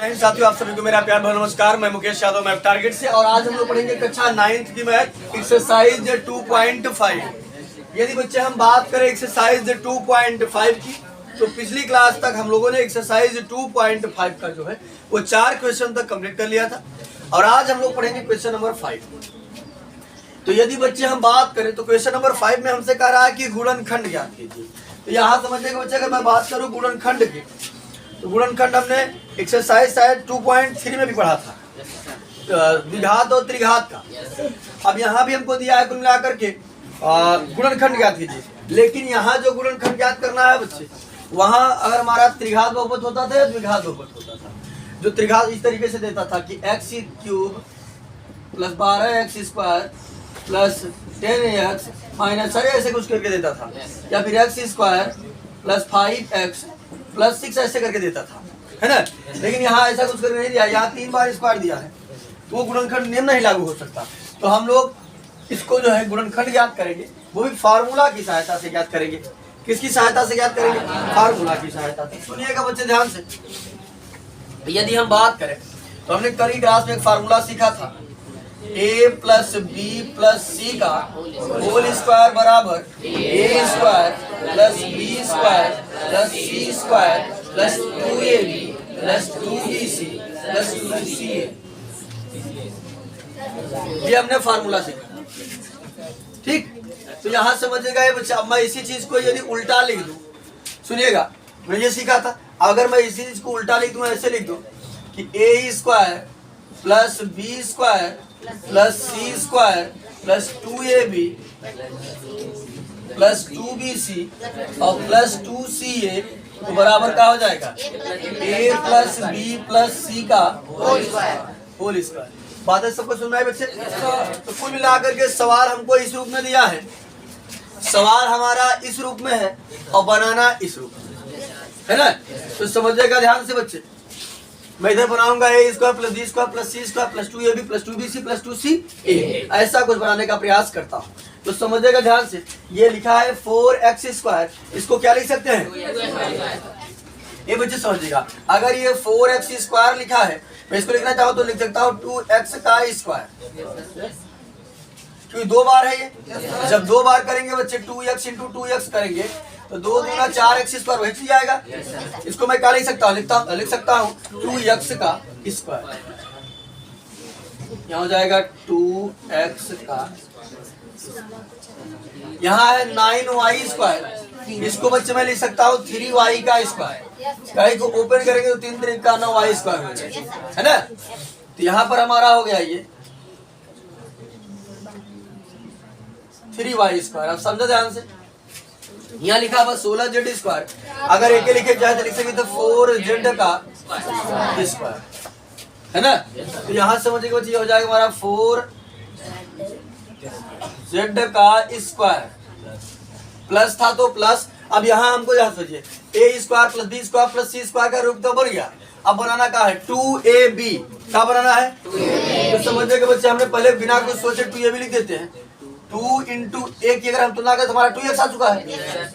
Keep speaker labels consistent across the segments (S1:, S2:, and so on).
S1: साथियों, आप सभी को मेरा प्यार भरा नमस्कार। मैं मुकेश यादव, मैथ टारगेट से, और आज हम लोग पढ़ेंगे कक्षा 9th की मैथ एक्सरसाइज 2.5। यदि बच्चे हम बात करें एक्सरसाइज 2.5 की, तो पिछली क्लास तक हम लोगों ने एक्सरसाइज 2.5 का जो है वो 4 क्वेश्चन तक कंप्लीट कर लिया था, और आज हम लोग पढ़ेंगे क्वेश्चन नंबर 5। तो यदि बच्चे हम बात करें तो क्वेश्चन नंबर 5 में हमसे कह रहा है कि गुणनखंड ज्ञात कीजिए। तो यहाँ समझने के बच्चे, अगर मैं बात करूँ गुणनखंड की, तो गुणनखंड हमने एक्सरसाइज शायद 2.3 में भी पढ़ा था, द्विघात और त्रिघात का। अब यहाँ भी हमको दिया है कुल मिलाकर के गुणनखंड ज्ञात कीजिए, लेकिन यहाँ जो गुणनखंड ज्ञात करना है बच्चे, वहाँ अगर हमारा त्रिघात बहुपद होता था या द्विघात बहुपद होता था। जो त्रिघात इस तरीके से देता था कि x³ + 12x² + 10x माइनस ऐसे कुछ करके देता था, या फिर x² + 5x + 6 ऐसे करके देता था, है ना। लेकिन यहाँ ऐसा कुछ करके नहीं दिया, यहाँ 3 बार स्क्वायर दिया है, तो वो गुणनखंड नियम नहीं लागू हो सकता। तो हम लोग इसको जो है गुणनखंड ज्ञात करेंगे, वो भी फार्मूला की सहायता से ज्ञात करेंगे। किसकी सहायता से ज्ञात करेंगे? फार्मूला की सहायता से। सुनिएगा बच्चे ध्यान से। यदि हम बात करें तो हमने कल की क्लास में एक फार्मूला सीखा था, a + b + c का होल स्क्वायर बराबर a² + b² + c² + 2ab + 2bc + 2ca। ये हमने फार्मूला सीखा, ठीक। तो यहाँ समझिएगा ये बच्चा। अब मैं इसी चीज को यदि उल्टा लिख दूं, सुनिएगा, मैं ये सीखा था, अगर मैं इसी चीज को उल्टा लिख दूं, ऐसे लिख दूं कि a² + b² + c² + 2ab + 2bc और + 2ca, तो बराबर क्या हो जाएगा? a + b + c का होल स्क्वायर। बातें सबको सुनना है बच्चे। तो कुल मिलाकर के सवाल हमको इस रूप में दिया है, सवाल हमारा इस रूप में है और बनाना इस रूप में है ना। तो समझिएगा ध्यान से बच्चे। मैं इधर बनाऊंगा a² + b² + c² + 2ab + 2bc + 2ca, ऐसा कुछ बनाने का प्रयास करता हूँ। तो समझिएगा ध्यान से। ये लिखा है 4x², इसको क्या लिख सकते हैं? ये बच्चे समझिएगा, अगर ये 4x² लिखा है, मैं इसको लिखना चाहूँ तो लिख सकता हूँ 2x², क्योंकि 2 बार है ये। जब 2 बार करेंगे बच्चे 2x × 2x करेंगे, तो 2 × 2 = 4x² वही चीज आएगा। इसको मैं क्या लिख सकता हूँ? लिख सकता हूँ 2x²। यहाँ हो जाएगा 2x²। यहाँ है 9y², इसको बच्चे मैं लिख सकता हूँ 3y²। कहीं को ओपन करेंगे तो 3 3 का 9y² है ना। तो यहाँ पर हमारा हो गया ये 3y²। अब समझो ध्यान से, यहाँ लिखा बस 16z²। अगर एक लिखे जाए तो लिख सकते तो 4z² है ना। तो यहाँ समझिएगा बच्चे, हो जाएगा हमारा 4z² प्लस था तो प्लस। अब यहाँ हमको यहाँ सोचिए a² + b² + c² का रूप तो बन गया। अब बनाना क्या है? 2ab। क्या बनाना है? तो समझिएगा बच्चे, हमने पहले बिना कुछ सोचे 2ab लिख देते हैं। 2 × a की अगर हम तुलना करें तो हमारा 2x आ चुका है।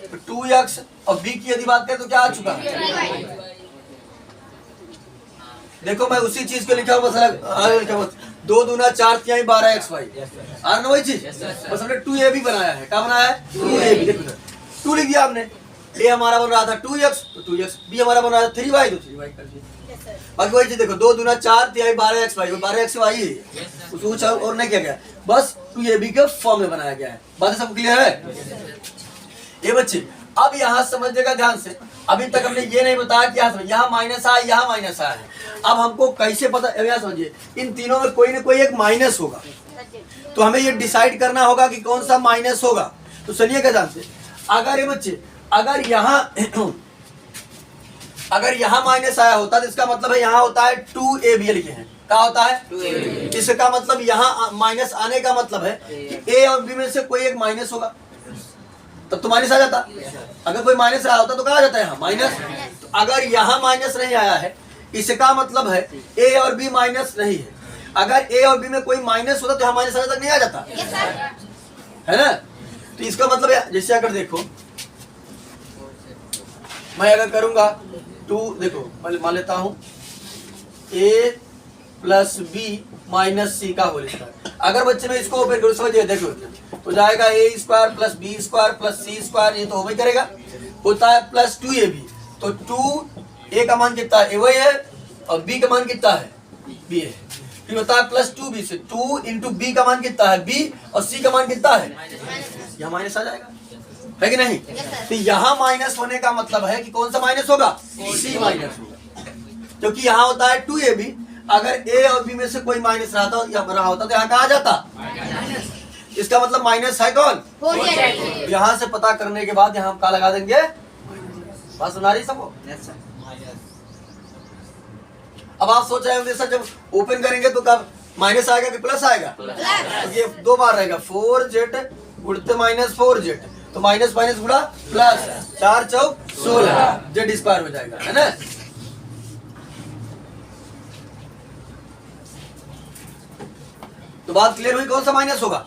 S1: तो 2x और b की यदि बात करें तो क्या आ चुका है? देखो मैं उसी चीज को लिखा हूँ, बस 2 दूना 4 तिहाई 12xy आ ना, वही चीज, बस हमने 2ab बनाया है। क्या बनाया है? 2ab। देखो 2 लिख दिया हमने। a हमारा बन रहा था 2x, तो 2x। b हमारा बन रहा था 3y, तो 3y कर दिया। बाकी वही चीज देखो, 2 दूना 4 तिहाई 12xy, 12xy है, उसको और नहीं किया गया, बस 2ab के फॉर्म में बनाया गया है। बातें सब क्लियर है ये बच्चे? अब यहाँ समझिएगा ध्यान से। अभी तक हमने ये नहीं बताया कि यहाँ माइनस आया, यहाँ माइनस आया है। अब हमको कैसे पता? यहाँ समझिए, इन तीनों में कोई ना कोई एक माइनस होगा, तो हमें ये डिसाइड करना होगा कि कौन सा माइनस होगा। तो सुनिएगा ध्यान से, अगर ये बच्चे अगर यहाँ माइनस आया होता तो इसका मतलब है यहाँ होता है 2ab लिखे हैं। क्या होता है? 2ab। इसका मतलब यहाँ माइनस आने का मतलब है कि a और b में से कोई एक माइनस होगा, तब तो माइनस आ जाता। अगर कोई माइनस आया होता तो कहा जाता है यहाँ माइनस। तो अगर यहाँ माइनस नहीं आया है, इसका मतलब है a और b माइनस नहीं है। अगर a और b में कोई माइनस होता तो यहाँ माइनस तक नहीं आ जाता, है ना। तो इसका मतलब है, जैसे अगर देखो मैं अगर करूंगा 2, देखो मान लेता हूँ ए प्लस बी माइनस सी का होल स्क्वायर। अगर बच्चे में इसको ओपन करो समझिए, देखो तो जाएगा A square plus B square plus C square, ये तो हो करेगा, होता है प्लस 2ab। तो 2 ए का मान कितना है, ए वही है, और बी का मान कितना है, बी है। फिर होता है प्लस 2b से 2 इंटू बी का मान कितना है, बी, और सी का मान कितना है, यहाँ माइनस आ जाएगा, है कि नहीं? तो यहाँ माइनस होने का मतलब है कि कौन सा माइनस होगा, सी माइनस होगा, क्योंकि यहाँ होता है 2ab। अगर ए और बी में से कोई माइनस रहा होता तो यहाँ कहा जाता, इसका मतलब माइनस है कौन, यहाँ से पता करने के बाद यहाँ हम क्या लगा देंगे, बात सुना रही सबको। अब आप सोच रहे होंगे सर जब ओपन करेंगे तो कब माइनस आएगा कि प्लस आएगा, तो ये 2 बार रहेगा, 4z गुणते माइनस 4z, तो माइनस माइनस गुणा प्लस, 4 चौक 16 जेड स्क्वायर हो जाएगा, है ना। तो बात क्लियर हुई, कौन सा माइनस होगा,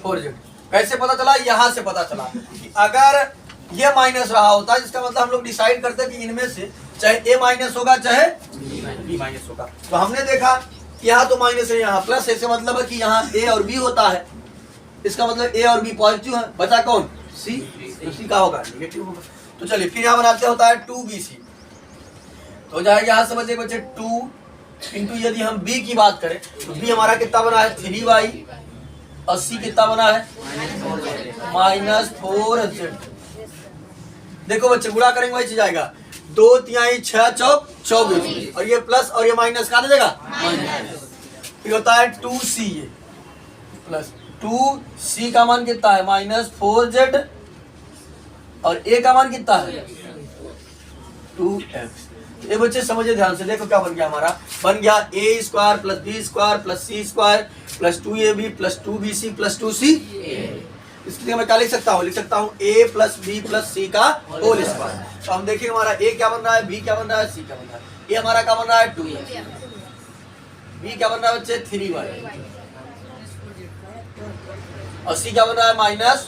S1: 4z। कैसे पता चला, यहाँ से पता चला कि अगर ये माइनस रहा होता है, इसका मतलब हम लोग डिसाइड करते हैं कि इनमें से चाहे ए माइनस होगा चाहे बी माइनस होगा। तो हमने देखा कि यहाँ तो माइनस है, यहाँ प्लस है, इसका मतलब है कि यहाँ ए और बी होता है, इसका मतलब ए और बी पॉजिटिव है, बचा कौन, सी, तो सी का होगा नेगेटिव होगा। तो चलिए फिर यहाँ बनाते होता है 2bc, तो हो जाएगा यहाँ समझिए बच्चे 2 इंटू, यदि हम बी की बात करें तो बी हमारा कितना बना है 3y, और सी कितना बना है माइनस 4z। देखो बच्चे गुणा करेंगे वही चीज आएगा, 2 तिहाई 6 चौक 24, और ये प्लस और ये माइनस कहा देगा माइनस। फिर होता है 2c, ये प्लस 2c का मान कितना है माइनस 4z, और a का मान कितना है 2x। ये बच्चे समझिए ध्यान से, देखो क्या बन गया हमारा, बन गया A square plus B square plus C square plus 2ab plus 2bc plus 2c। इसके लिए मैं क्या लिख सकता हूँ, लिख सकता हूँ a plus b plus c का होल स्क्वायर। तो हम देखिए हमारा a क्या बन रहा है, b क्या बन रहा है, c क्या बन रहा है। a हमारा क्या बन रहा है 2x, b क्या बन रहा है बच्चे 3y, और c क्या बन रहा है माइनस,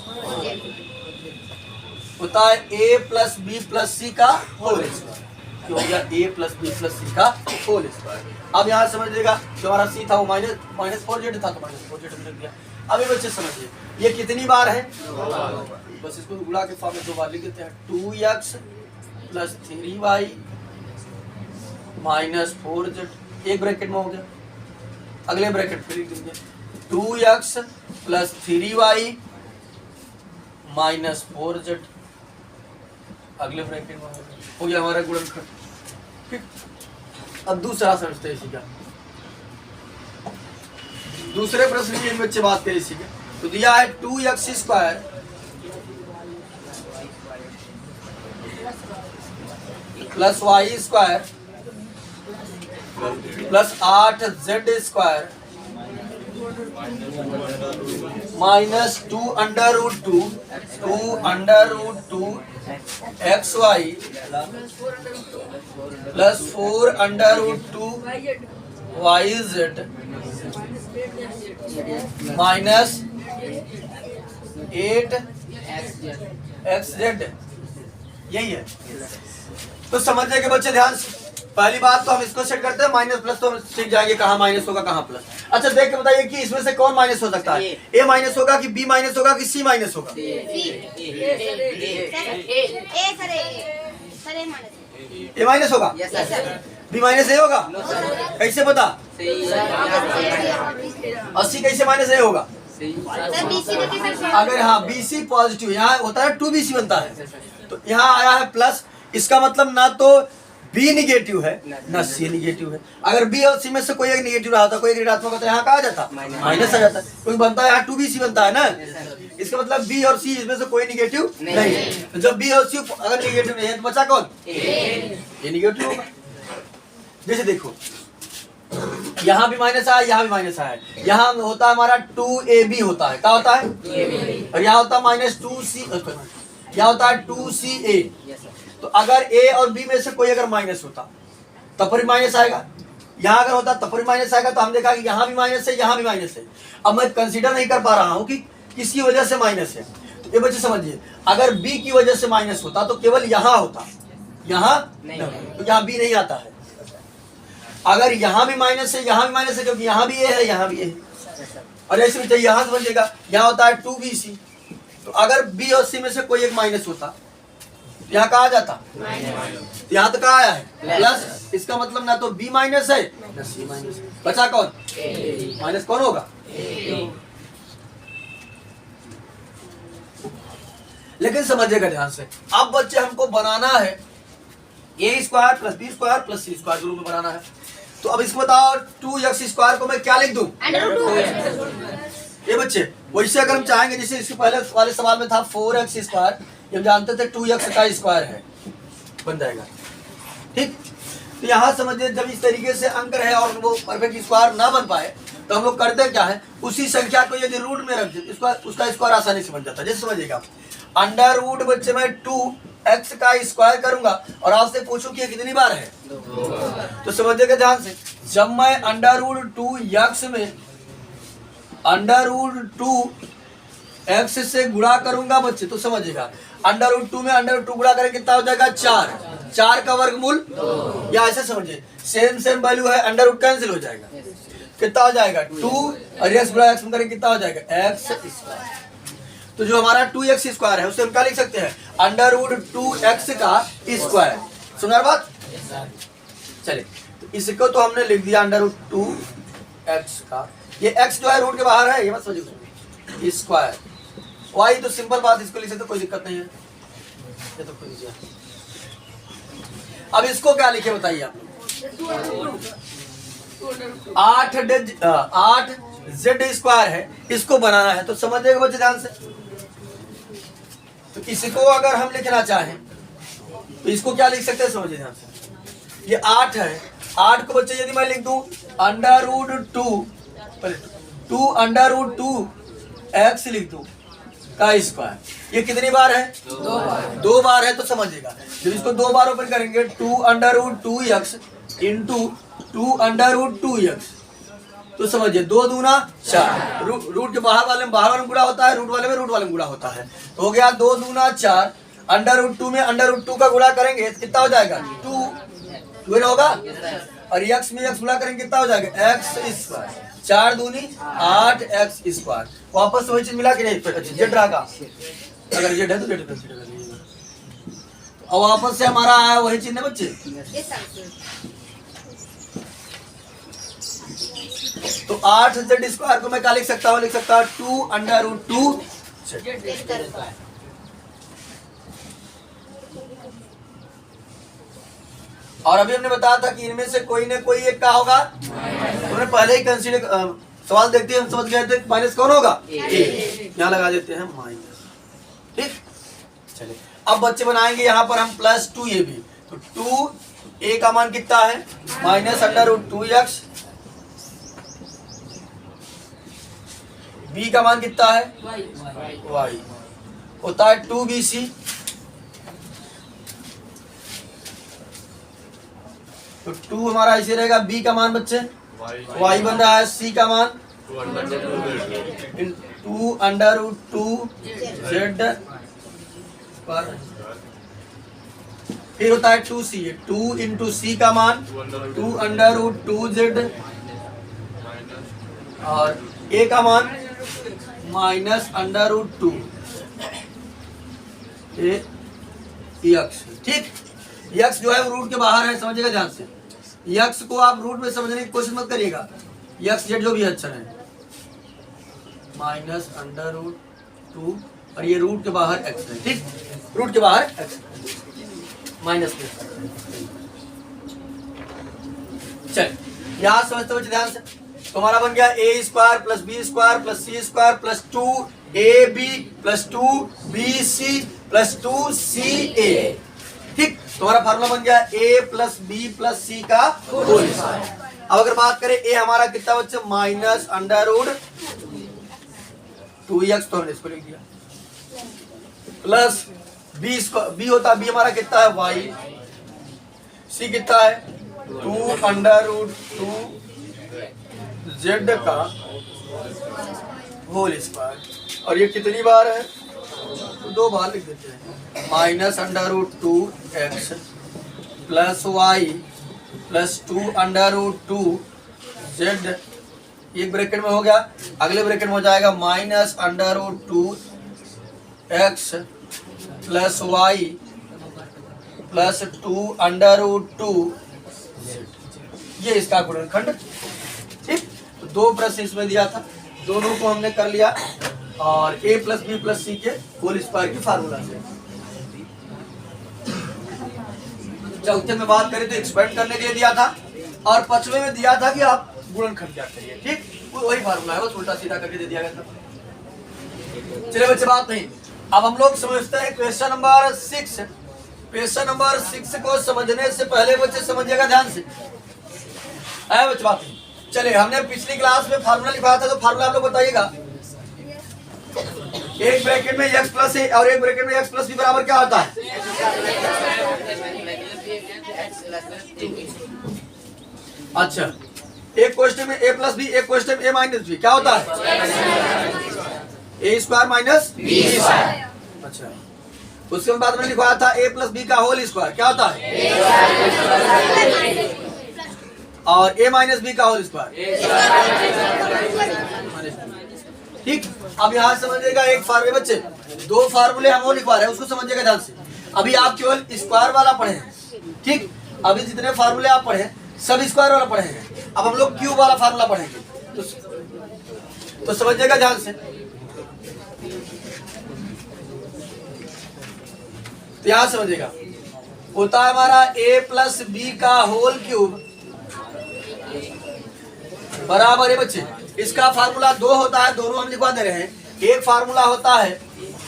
S1: होता है a plus b plus c का होल स्क्वायर, हो गया a plus b plus c का होल स्क्वायर। अब यहाँ समझ लेगा जो हमारा c था वो माइनस 4z था, तो माइनस 4z लिख दिया। अब ये बच्चे समझिए ये कितनी बार है, बस इसको गुणा के फॉर्म में 2 बार लिख देते हैं, 2x plus 3y minus 4z, एक ब्रैकेट में हो गया, अगले ब्रैकेट फिर लिख देंगे 2x plus 3y minus 4z, अगले ब्रैकेट में हो गया हमारा गुणनखंड। ठीक, अब दूसरा समझते हैं इसी का, दूसरे प्रश्न की बच्चे बात करें इसी के। तो दिया है 2x square plus y square plus 8z square minus 2 under root 2 xy plus 4 under root 2 yz minus 8 xz, यही है। तो समझिए कि बच्चे ध्यान से, पहली बात तो हम इसको सेट करते हैं, माइनस प्लस तो हम सीख जाएंगे कहाँ माइनस होगा कहाँ प्लस। अच्छा देख के बताइए कि इसमें से कौन माइनस हो सकता है, ए माइनस होगा कि बी माइनस होगा कि सी माइनस होगा, ए माइनस होगा, बी माइनस ए होगा, कैसे पता, और सी कैसे माइनस ए होगा, अगर हाँ BC पॉजिटिव, यहाँ होता है 2BC बनता है, तो यहाँ आया है प्लस, इसका मतलब ना तो B निगेटिव है ना C निगेटिव है। अगर B और C में से कोई एक निगेटिव रहा था, कोई एक ऋणात्मक होता है, यहाँ कहा जाता माइनस आ जाता है, क्योंकि बनता है यहाँ 2BC बनता है ना, इसका मतलब B और C इसमें से कोई निगेटिव नहीं है। तो जब B और C अगर निगेटिव नहीं है तो बचा कौन, ये निगेटिव होगा। जैसे देखो यहाँ भी माइनस आया, यहाँ भी माइनस आया, यहाँ होता है हमारा 2AB होता है, क्या होता है, और यहाँ होता है माइनस 2C, यहाँ होता है 2CA। तो अगर A और B में से कोई अगर माइनस होता तब पर माइनस आएगा, यहाँ अगर होता तब पर माइनस आएगा। तो हम देखा कि यहाँ भी माइनस है, यहाँ भी माइनस है। अब मैं कंसीडर नहीं कर पा रहा हूँ कि किसकी वजह से माइनस है। तो ये बच्चे समझिए, अगर B की वजह से माइनस होता तो केवल यहाँ होता, यहाँ नहीं, तो यहाँ B नहीं आता है। अगर यहाँ भी माइनस है, यहाँ भी माइनस है, क्योंकि यहाँ भी ए है, यहाँ भी ए है, और ऐसे भी चाहिए यहाँ से बचेगा, यहाँ होता है 2bc। तो अगर बी और सी में से कोई एक माइनस होता, यहाँ कहा जाता, यहाँ तो कहा आया है प्लस, इसका मतलब ना तो बी माइनस है ना सी माइनस, बचा कौन, माइनस कौन होगा, लेकिन समझिएगा ध्यान से। अब बच्चे हमको बनाना है A square plus B square plus C square के रूप में बनाना है। तो अब इसको बताओ 2x स्क्वायर को मैं क्या लिख दूं, ये बच्चे वैसे अगर हम चाहेंगे, जैसे इसके पहले वाले सवाल में था 4x स्क्वायर, हम जानते थे 2x का स्क्वायर है, बन जाएगा, ठीक। तो यहाँ समझिए जब इस तरीके से अंक रहे और वो परफेक्ट स्क्वायर ना बन पाए तो हम लोग करते क्या है, उसी संख्या को यदि रूट में रख देते उसका स्क्वायर आसानी से बन जाता है। जैसे समझिएगा अंडर रूट बच्चे में 2x का स्क्वायर करूंगा और आपसे पूछूं कि ये कितनी बार है, तो समझिएगा ध्यान से, जब मैं अंडर रूट 2x में अंडर रूट 2x से गुणा करूंगा बच्चे, तो समझिएगा अंडर रूट 2 में अंडर रूट 2 गुणा करें कितना हो जाएगा 4 का वर्गमूल, या ऐसे समझिए सेम वैल्यू है, अंडर रूट कैंसिल हो जाएगा, कितना हो जाएगा 2 और x गुणा x में करें कितना हो जाएगा x स्क्वायर। तो जो हमारा 2x स्क्वायर है उसे हम क्या लिख सकते हैं, अंडर रूट 2x का स्क्वायर। सुना बात, चलिए तो इसको तो हमने लिख दिया अंडर रूट 2x का, ये x जो है रूट के बाहर है, ये मत समझिए स्क्वायर, y तो सिंपल बात, इसको लिख सकते कोई दिक्कत नहीं है, ये तो खुद लीजिए। अब इसको क्या लिखे बताइए आप लोग, 8z स्क्वायर है, इसको बनाना है, तो समझिएगा बच्चे ध्यान से। तो इसको अगर हम लिखना चाहें तो इसको क्या लिख सकते हैं, समझिए ध्यान से, ये 8 है, 8 को बच्चे यदि मैं लिख दूं under root 2 under root 2x लिख दूं का स्क्वायर, ये कितनी बार है, 2 बार है। तो समझिएगा जब इसको 2 बार ओपन करेंगे 2 under root 2x into 2 under root 2x, तो समझिए 2 दूना 4, रूट के बाहर वाले में गुणा होता है, रूट वाले में गुणा होता है, तो हो गया 2 दूना 4, अंडर रूट 2 में अंडर रूट 2 का गुणा करेंगे तो कितना हो जाएगा 2 होगा, और x में x गुणा करेंगे कितना हो जाएगा x स्क्वायर, 4 दूनी 8x स्क्वायर। वापस वही चीज मिला कि नहीं, जेड रहा का, अगर जेड है तो जेड कंसीडर कर लीजिएगा, और वापस से हमारा आया वही चीज है बच्चे। तो 8z स्क्वायर को मैं क्या लिख सकता हूँ, लिख सकता हूँ 2 अंडर रूट 2। और अभी हमने बताया था कि इनमें से कोई न कोई एक का होगा, उन्होंने पहले ही कंसीडर सवाल देखते हम समझ गए थे माइनस कौन होगा, यहाँ लगा देते हैं माइनस, ठीक। चलिए अब बच्चे बनाएंगे यहाँ पर हम प्लस 2ab, तो 2a का मान कितना है minus under root 2x, b का मान कितना है y होता है 2bc, तो 2 हमारा ऐसे रहेगा, b का मान बच्चे y बन रहा है, c का मान 2 अंडर रूट 2z पर, फिर होता है 2c, 2 इंटू सी का मान 2 अंडर रूट 2z, और a का मान माइनस अंडर रूट 2 x, ठीक। x जो है वो रूट के बाहर है, समझिएगा ध्यान से, x को आप रूट में समझने की कोशिश मत करिएगा, x z जो भी अक्षर है माइनस अंडर रूट 2, और ये रूट के बाहर x है, ठीक, रूट के बाहर x माइनस, चल यहाँ समझते हुए ध्यान से। तो हमारा बन गया a square plus B square plus C square plus 2ab plus 2bc plus 2ca, ठीक। तो हमारा फार्मूला बन गया a plus b plus c का होल स्क्वायर। अब अगर बात करें a हमारा कितना बच्चे माइनस अंडर रूट 2x, तो हमने इसको लिख दिया, प्लस b होता b हमारा कितना है y, c कितना है 2 अंडर रूट 2z का होल स्क्वायर, और ये कितनी बार है, तो 2 बार लिख देते हैं, minus under root 2x plus y plus 2 under root 2 z, एक ब्रैकेट में हो गया। अगले ब्रैकेट में हो जाएगा minus under root 2 x plus y plus 2 under root 2, ये इसका गुणनखंड। ठीक, तो दो प्रश्न इसमें दिया था, दोनों को हमने कर लिया और a प्लस बी प्लस सी के होल स्क्वायर की फार्मूला से। चौथे में बात करें तो एक्सपेंड करने के लिए दिया था और पांचवें में दिया था कि आप गुणनखंड क्या करिए। ठीक, वही फार्मूला है, बस उल्टा सीधा करके दे दिया गया था। चलिए बच्चे बात नहीं, अब हम लोग समझते हैं क्वेश्चन नंबर 6। क्वेश्चन नंबर 6 को समझने से पहले बच्चे समझिएगा ध्यान से, है बच्चे बात नहीं। चलिए, हमने पिछली क्लास में फार्मूला लिखा था, तो फार्मूला आप लोग बताइएगा। एक ब्रैकेट में x प्लस ए और एक ब्रैकेट में x प्लस बी बराबर क्या होता है? अच्छा, एक क्वेश्चन में a प्लस बी, एक क्वेश्चन में a माइनस बी, क्या होता है? a square minus b square. अच्छा, उसके बाद मैंने लिखवाया था a प्लस बी का होल स्क्वायर, क्या होता है? और a माइनस बी का होल स्क्वायर। ठीक, अब यहाँ समझिएगा एक फार्मूले बच्चे, दो फार्मूले हम वो लिखवा रहे हैं, उसको समझिएगा ध्यान से। अभी आप केवल स्क्वायर वाला पढ़े हैं, ठीक, अभी जितने फार्मूले आप पढ़े सब स्क्वायर वाला पढ़े हैं। अब हम लोग क्यूब वाला फार्मूला पढ़ेंगे, तो समझिएगा ध्यान से। तो यहाँ समझिएगा, होता है हमारा a प्लस बी का होल क्यूब बराबर है बच्चे, इसका फार्मूला दो होता है, दोनों हम लिखवा दे रहे हैं। एक फार्मूला होता है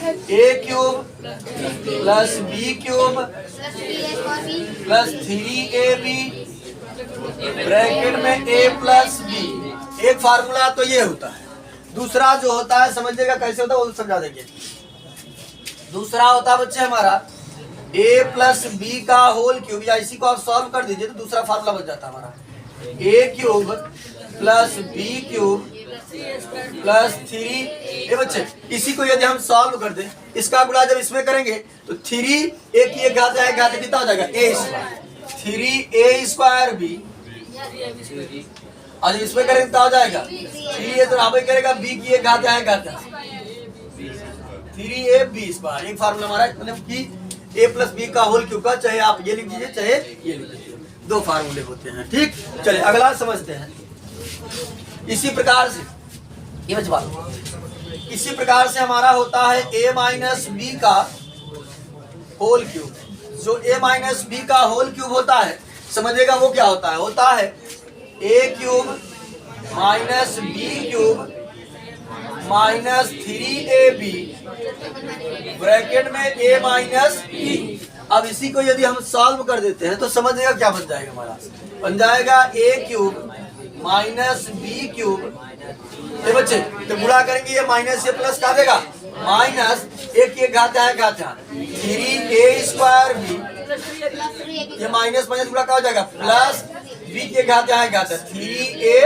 S1: a cube plus b cube plus 3ab bracket में a प्लस बी, एक फार्मूला तो ये होता है। दूसरा जो होता है समझिएगा कैसे होता है, वो समझा देंगे। दूसरा होता है बच्चे हमारा a प्लस बी का होल क्यूब, या इसी को आप सॉल्व कर दीजिए तो दूसरा फार्मूला बन जाता है हमारा a cube plus b cube plus 3। ये बच्चे इसी को यदि हम सॉल्व कर दें, इसका गुणा जब इसमें करेंगे तो 3 एक की एक घात है, घात कितना हो जाएगा? a square, 3a square B, और जब इसमें करेंगे तो हो जाएगा 3a, तो यहाँ करेगा b की एक घात है, घात 3ab स्क्वायर। एक फार्मूला हमारा मतलब कि a प्लस बी का होल क्यूब का, चाहे आप ये लिख दीजिए चाहे ये लिख दीजिए, दो फार्मूले होते हैं। ठीक, चलिए अगला समझते हैं। इसी प्रकार से ये बात, इसी प्रकार से हमारा होता है a माइनस बी का होल क्यूब। जो a माइनस बी का होल क्यूब होता है समझिएगा वो क्या होता है? होता है a cube minus b cube minus 3ab bracket में a माइनस बी। अब इसी को यदि हम सॉल्व कर देते हैं तो समझिएगा क्या बन जाएगा हमारा? बन जाएगा a cube minus b cube. ये बच्चे तो गुणा करेंगे, ये माइनस ये प्लस का देगा माइनस एक की एक घात है, घात 3a स्क्वायर बी, ये माइनस माइनस गुणा क्या हो जाएगा? प्लस बी की घात है, घात 3a।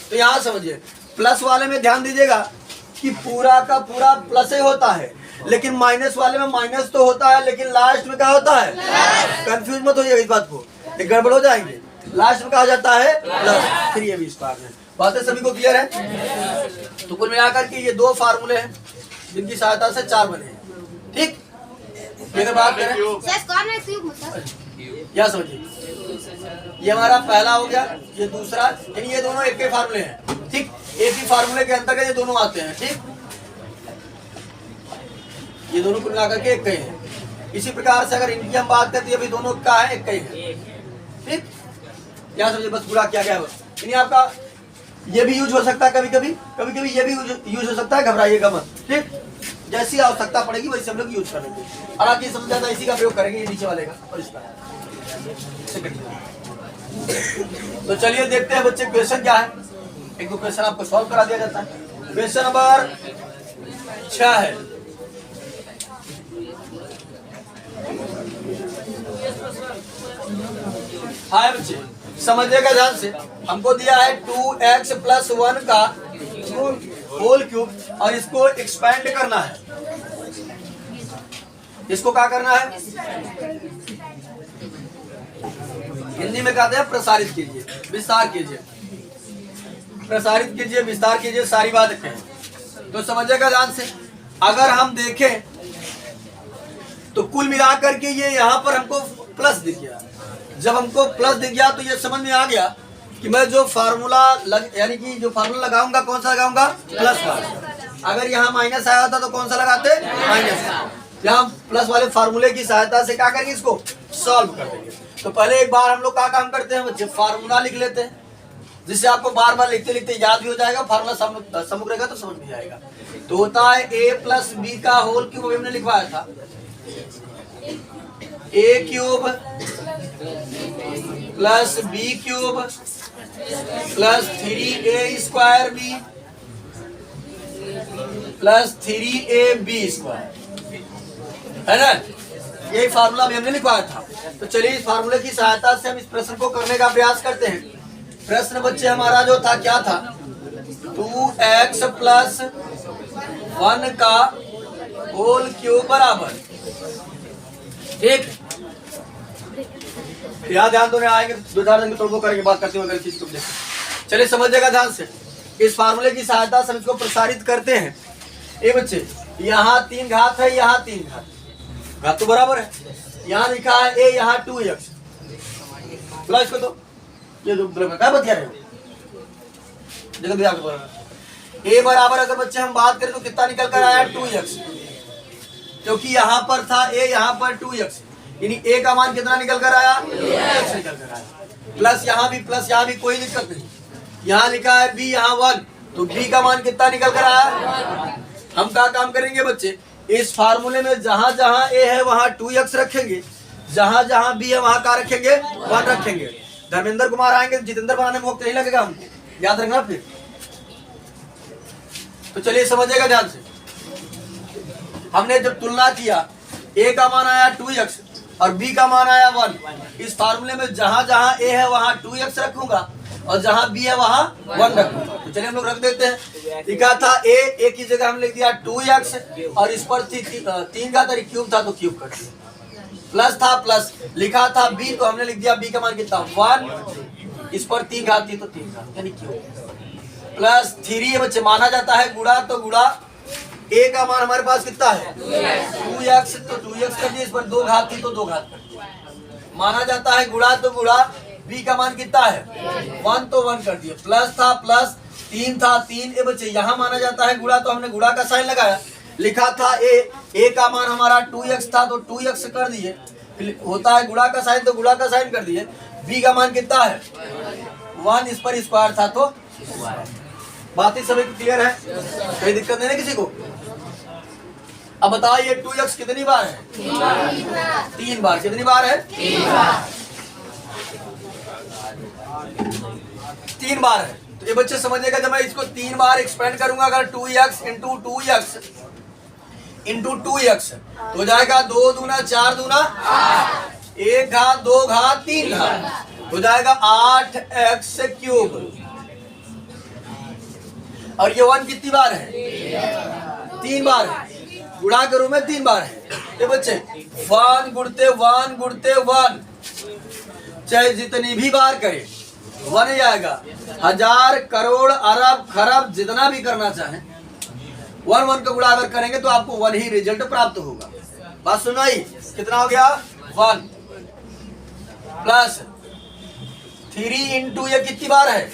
S1: तो यहाँ समझिए, प्लस वाले में ध्यान दीजिएगा कि पूरा का पूरा प्लस ही होता है, लेकिन माइनस वाले में माइनस तो होता है, लेकिन लास्ट में क्या होता है? कंफ्यूज मत होइएगा इस बात को, गड़बड़ हो जाएंगे। लास्ट में कहा जाता है प्लस 3ab स्क्वायर में। बातें सभी को क्लियर है? तो कुल मिलाकर के ये दो फार्मूले हैं जिनकी सहायता से 4 बने हैं। ठीक, अगर बात करें क्या समझिए, ये हमारा पहला हो गया, ये दूसरा, यानी ये दोनों एक के फार्मूले हैं। ठीक, एक ही फार्मूले के अंतर्गत ये दोनों आते हैं। ठीक, ये दोनों कुल मिलाकर के एक के हैं। इसी प्रकार से अगर इनकी हम बात करते हैं, अभी दोनों का है एक के है। ठीक, क्या समझे, बस पूरा किया गया बस। यानी आपका ये भी यूज हो सकता है, कभी कभी कभी ये भी यूज हो सकता है, घबराइएगा मत। ठीक, जैसी आवश्यकता पड़ेगी वैसे हम लोग यूज कर लेंगे, और आप ये समझ जाता इसी का प्रयोग करेंगे, ये नीचे वाले का और इसका। तो चलिए देखते हैं बच्चे क्वेश्चन क्या है। एक दो क्वेश्चन आपको सॉल्व करा दिया जाता है। क्वेश्चन नंबर 6 है। हाय बच्चे समझिएगा ध्यान से, हमको दिया है 2x प्लस 1 का होल क्यूब, और इसको एक्सपेंड करना है। इसको क्या करना है? हिंदी में कहते हैं प्रसारित कीजिए, विस्तार कीजिए, प्रसारित कीजिए, विस्तार कीजिए, सारी बात है। तो समझिएगा ध्यान से, अगर हम देखें तो कुल मिलाकर के ये यहाँ पर हमको प्लस दिख गया। जब हमको प्लस दिख गया तो ये समझ में आ गया कि मैं जो फार्मूला यानी कि जो फार्मूला लगाऊंगा कौन सा लगाऊंगा, प्लस वाला। अगर यहाँ माइनस आया होता तो कौन सा लगाते, माइनस। यहाँ प्लस वाले फार्मूले की सहायता से क्या करेंगे, इसको सॉल्व कर देंगे। तो पहले एक बार हम लोग क्या काम करते हैं बच्चे, फार्मूला लिख लेते हैं, जिससे आपको बार बार लिखते लिखते याद भी हो जाएगा, फार्मूला सम्मुख रहेगा तो समझ में आएगा। तो होता है a प्लस बी का होल क्यूब, हमने लिखवाया था a cube plus b cube plus 3a square b plus 3ab square, है ना। यही फार्मूला भी हमने लिखवाया था। तो चलिए इस फार्मूले की सहायता से हम इस प्रश्न को करने का प्रयास करते हैं। प्रश्न बच्चे हमारा जो था क्या था, 2x प्लस 1 का होल क्यूब बराबर, ठीक। यहाँ ध्यान दोनों आएंगे, दो चार दिन तोड़फोड़ करेंगे, बात करते हुए चीज को देखें। चलिए समझिएगा ध्यान से, इस फार्मूले की सहायता से हम इसको प्रसारित करते हैं। ये बच्चे यहाँ 3 घात है, यहाँ 3 घात, घात तो बराबर है। यहाँ लिखा है a, यहाँ 2x, बुला इसको। तो ये जो क्या बतिया रहे हो, a बराबर अगर बच्चे हम बात करें तो कितना निकल कर आया, 2x, क्योंकि यहाँ पर था a, यहाँ पर 2x, यानी a का मान कितना निकल कर आया, x निकल कर आया। प्लस यहाँ भी, प्लस यहाँ भी, कोई दिक्कत नहीं। यहाँ लिखा है b, यहाँ 1, तो b का मान कितना निकल कर आया। हम क्या काम करेंगे बच्चे, इस फार्मूले में जहां जहां a है वहां 2x रखेंगे, जहां जहां b है वहां क्या रखेंगे, 1 रखेंगे। धर्मेंद्र कुमार आएंगे, जितेंद्र बनाने में वक्त नहीं लगेगा, हमको याद रखना फिर। तो चलिए समझिएगा ध्यान से, हमने जब तुलना किया, a का मान आया 2x और b का मान आया 1। इस फार्मूले में जहां जहां a है वहां 2x रखूंगा और जहां b है वहां 1 रखूंगा। तो चलिए हम लोग रख देते हैं। लिखा था a की जगह हम लिख दिया 2x और इस पर 3 का क्यूब था तो क्यूब कर दिया। प्लस था प्लस, लिखा था b तो हमने लिख दिया b का मान कितना 1, इस पर 3 घात थी तो 3 घात यानी क्यूब। प्लस 3 बच्चे माना जाता है गुणा, तो गुणा a का मान हमारे पास कितना है 2x, तो 2x कर दिया, इस पर 2 घात थी तो 2 घात कर दिया। माना जाता है गुणा, तो गुणा b का मान कितना है 1, तो 1 कर दिया। प्लस था प्लस, 3 था 3, ए बच्चे यहाँ माना जाता है गुणा, तो हमने गुणा का साइन लगाया। लिखा था a का मान हमारा 2x था तो 2x कर दिए, होता है गुणा का साइन तो गुणा का साइन कर दिए। b का मान कितना है 1, इस पर स्क्वायर था तो बातें सभी क्लियर है, कोई दिक्कत नहीं है किसी को। अब बताइए 2x कितनी बार है, 3 बार। कितनी बार है, 3 बार है। तो ये बच्चे समझिएगा, जब मैं इसको 3 बार एक्सपेंड करूंगा, अगर 2x into 2x into 2x तो हो जाएगा 2 दूना 4 दूना 1 घात 2 घात 3 घात, हो जाएगा 8x क्यूब। और ये 1 कितनी बार है, 3 बार है। गुणा के रूप में 3 बार है। ये बच्चे 1 गुणते 1 गुणते 1, चाहे जितनी भी बार करे 1 ही आएगा। 1000 करोड़ अरब खरब जितना भी करना चाहे 1 का गुणा अगर करेंगे तो आपको 1 ही रिजल्ट प्राप्त होगा। बात सुनाई, कितना हो गया 1 प्लस 3 इंटू ये कितनी बार है,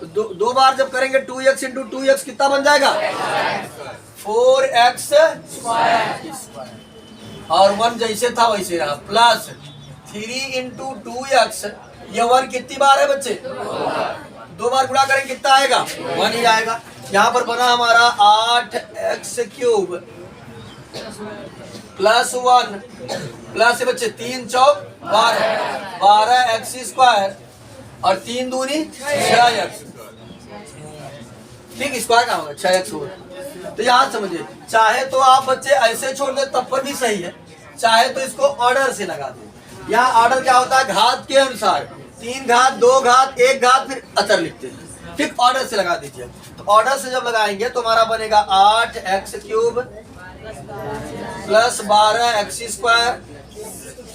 S1: तो 2 बार जब करेंगे 2x इंटू 2x कितना बन जाएगा 4x और 1 जैसे था वैसे रहा। प्लस 3 इंटू 2x, ये 1 कितनी बार है बच्चे 2 बार गुणा करेंगे कितना आएगा 1 ही आएगा। यहाँ पर बना हमारा 8x क्यूब प्लस 1 प्लस बच्चे 3 चौक 12x स्क्वायर और 3 दूनी 6x, ठीक। स्क्वायर का होगा 6x होगा। तो यहाँ समझिए, चाहे तो आप बच्चे ऐसे छोड़ दे तब पर भी सही है, चाहे तो इसको ऑर्डर से लगा दे। यहाँ ऑर्डर क्या होता है, घात के अनुसार 3 घात 2 घात 1 घात फिर अचर लिखते हैं, ठीक। ऑर्डर से लगा दीजिए। तो ऑर्डर से जब लगाएंगे तो हमारा बनेगा 8x cube plus 12x square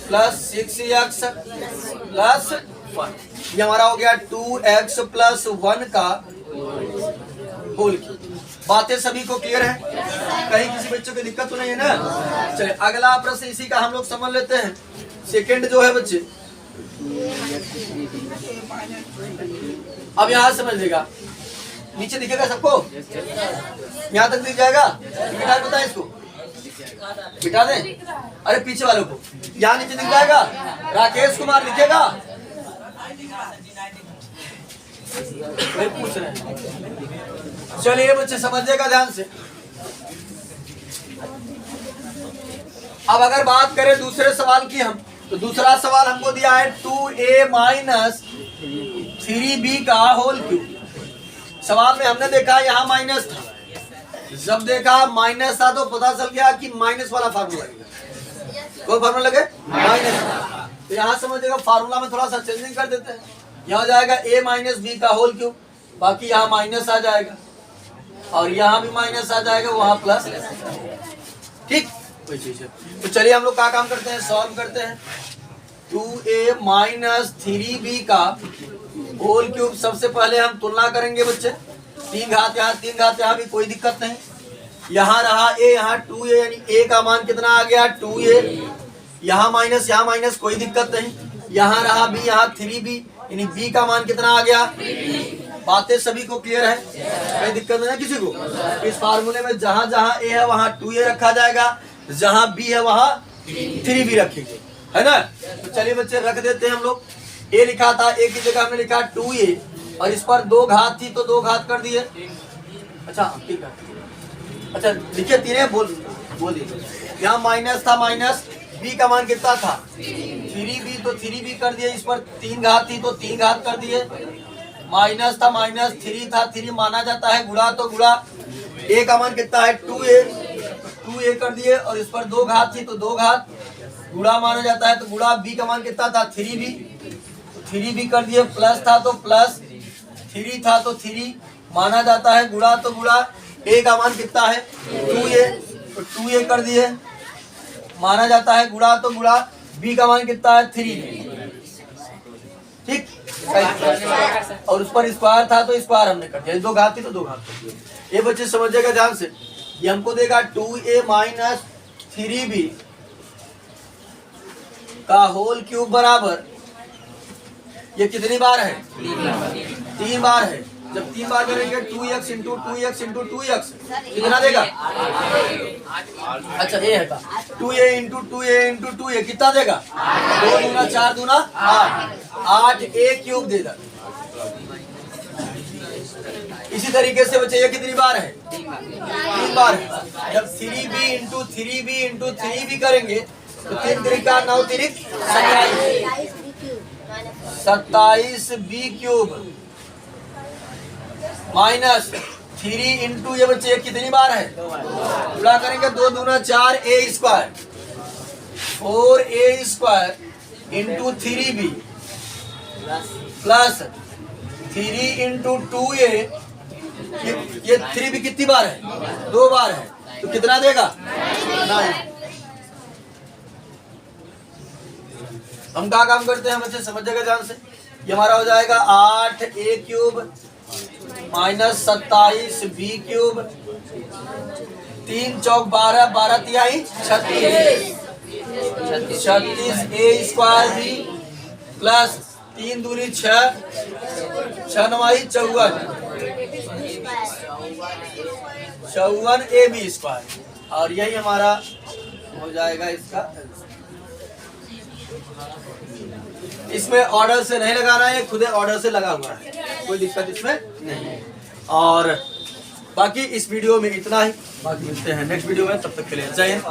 S1: plus 6x plus 1। ये हमारा हो गया 2x प्लस 1 का होल क्यूब। बातें सभी को क्लियर है? कहीं किसी बच्चों को दिक्कत तो नहीं है ना? चलिए अगला प्रश्न इसी का हम लोग समझ लेते हैं। सेकंड जो है बच्चे, अब यहां समझ लेगा, नीचे दिखेगा सबको, यहाँ तक दिख जाएगा। बिठा बताए इसको, बिठा दे। अरे पीछे वालों को, यहाँ नीचे दिख जाएगा। राकेश कुमार लिखेगा, वे पूछ रहे हैं। चलिए बच्चे समझिएगा ध्यान से। अब अगर बात करें दूसरे सवाल की हम, तो दूसरा सवाल हमको दिया है 2a माइनस 3b का होल क्यूब। सवाल में हमने देखा यहाँ माइनस था, जब देखा माइनस था तो पता चल गया कि माइनस वाला फार्मूला लगेगा। कोई फार्मूला लगे माइनस, तो यहाँ समझिएगा फार्मूला में थोड़ा सा चेंजिंग कर देते हैं। यहाँ हो जाएगा a माइनस बी का होल क्यूब, बाकी यहाँ माइनस आ जाएगा और यहाँ भी माइनस आ जाएगा, वहाँ प्लस। ठीक कोई चीज है। तो चलिए हम लोग क्या काम करते हैं, सॉल्व करते हैं। 2a माइनस 3b का होल क्यूब। सबसे पहले हम तुलना करेंगे बच्चे, 3 घात यहाँ 3 घात यहाँ भी, कोई दिक्कत नहीं। यहाँ रहा a, यहाँ 2a, यानी a का मान कितना आ गया 2a। यहाँ माइनस कोई दिक्कत नहीं। यहाँ रहा b, यहाँ 3b, यानी b का मान कितना आ गया। बातें सभी को क्लियर है? कोई दिक्कत नहीं है किसी को? इस फार्मूले में जहां जहां a है वहां 2a रखा जाएगा, जहां b है वहां 3b रखेंगे, है ना? तो चलिए बच्चे रख देते हैं हम लोग। a लिखा था, a की जगह हमने लिखा 2a और इस पर 2 घात थी तो 2 घात कर दिए। अच्छा ठीक है, अच्छा लिखिए 3 बोल दिए। यहाँ माइनस था, माइनस b का मान कितना था 3b, तो 3b कर दिए। इस पर 3 घात थी तो 3 घात कर दिए। माइनस था, माइनस 3 था, 3 माना जाता है, गुणा तो गुणा। a का मान कितना है 2a कर दिए और इस पर 2 घात थी तो 2 घात, गुणा माना जाता है तो गुणा। b का मान कितना था 3b, तो 3b कर दिए। प्लस था तो प्लस, 3 था तो 3 माना जाता है, गुणा तो गुणा। a का मान कितना है 2a, तो 2a कर दिए, माना जाता है, गुणा तो गुणा। b का मान कितना है 3। ठीक, और उस पर स्क्वायर था तो स्क्वायर हमने कर दिया। 2 घात थी तो 2 घात कर दिया। ये बच्चे समझिएगा ध्यान से। ये हमको देगा 2a माइनस 3b का होल क्यूब बराबर, ये कितनी बार है 3 बार है। जब 3 बार करेंगे 2x into 2x into 2x कितना देगा। अच्छा ये है 2a into 2a into 2a कितना देगा 2 दूना 4 दूना 8a क्यूब देगा। इसी तरीके से बच्चे ये कितनी बार है 3 बार है। जब 3b into 3b into 3b करेंगे तो 3 तरीका 9 तिरिक 27b क्यूब माइनस 3 इंटू ये बच्चे कितनी बार है गुणा करेंगे 2 दूना 4 a square 4a square into 3b plus 3 into 2a। ये 3b कितनी बार है 2 बार है तो कितना देगा 9। हम क्या काम करते हैं बच्चे समझिएगा ध्यान से। ये हमारा हो जाएगा 8a cube minus 27b cube 3 चौक 12 12 तिहाई 36a स्क्वायर भी प्लस 3 दूनी 6 6 नवाई 54 ab स्क्वायर। और यही हमारा हो जाएगा इसका। इसमें ऑर्डर से नहीं लगाना है, खुद ऑर्डर से लगा हुआ है, कोई दिक्कत इसमें नहीं है। और बाकी इस वीडियो में इतना ही, बाकी मिलते हैं नेक्स्ट वीडियो में, तब तक के लिए जय हिंद।